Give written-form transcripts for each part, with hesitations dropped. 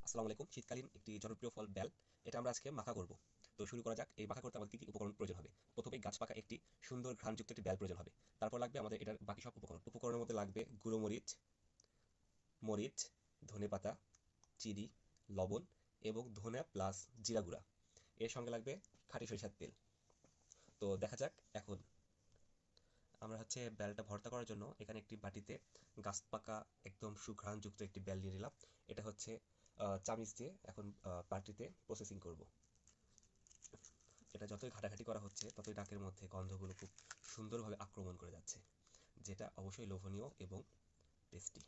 আসসালামু আলাইকুম। শীতকালীন একটি জনপ্রিয় ফল বেল। এটা আমরা আজকে মাখা করব। তো শুরু করা যাক। এই মাখা করতে আমাদের কি উপকরণ প্রয়োজন হবে? প্রথমেই গাছ পাকা একটি সুন্দর ঘ্রাণযুক্ত একটি বেল প্রয়োজন হবে। তারপর লাগবে আমাদের এটার বাকি সব উপকরণ। উপকরণের মধ্যে লাগবে গুঁড়ো মরিচ, মরিচ, ধনেপাতা, চিনি, লবণ এবং ধনিয়া প্লাস জিরা গুঁড়া। এর সঙ্গে লাগবে খাঁটি সরিষার তেল। তো দেখা যাক এখন আমরা বেলটা ভর্তা করার জন্য এখানে একটি বাটিতে গাছ পাকা একদম সুঘ্রাণযুক্ত একটি বেল নিয়ে নিলাম। এটা চামিচ দিয়ে এখন বাটিতে প্রসেসিং করব। এটা যতই ঘাটাঘাটি করা হচ্ছে ততই নাকের মধ্যে গন্ধগুলো খুব সুন্দরভাবে আক্রমণ করে যাচ্ছে, যেটা অবশ্যই লোভনীয় এবং টেস্টি।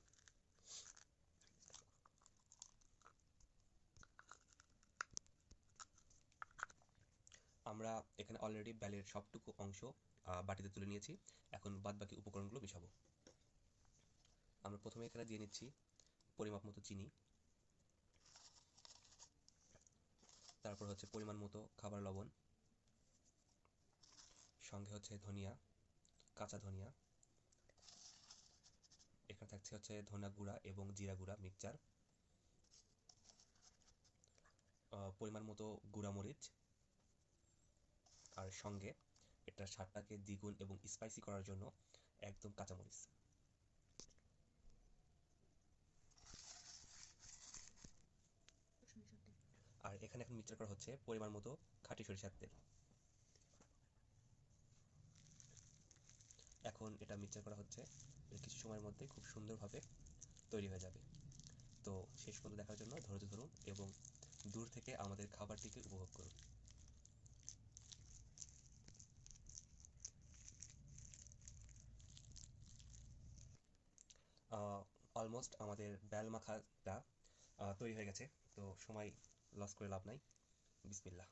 আমরা এখানে অলরেডি বেলের সবটুকু অংশ বাটিতে তুলে নিয়েছি। এখন বাদবাকি উপকরণগুলো মিশাবো। আমরা প্রথমে এখানে দিয়ে নিচ্ছি পরিমাপ মতো চিনি, তারপর পরিমাণ মতো খাবার লবণ, সঙ্গে ধনিয়া, কাঁচা ধনিয়া, এখানে থাকছে ধনিয়া গুঁড়া এবং জিরা গুঁড়া মিক্সচার, পরিমাণ মতো গুঁড়া মরিচ, আর সঙ্গে এটার স্বাদটাকে দ্বিগুণ এবং স্পাইসি করার জন্য একদম কাঁচামরিচ। আর এখানে এখন মিক্সচার করা হচ্ছে পরিমাণ মতো খাঁটি সরিষার তেল। এখন এটা মিক্সচার করা হচ্ছে, কিছু সময়ের মধ্যে খুব সুন্দরভাবে তৈরি হয়ে যাবে। তো শেষ পর্যন্ত দেখার জন্য ধৈর্য ধরুন এবং দূর থেকে আমাদের খাবারটিকে উপভোগ করুন। অলমোস্ট আমাদের বেল মাখাটা তৈরি হয়ে গেছে। তো সময় লস করে লাভ নাই। বিসমিল্লাহ।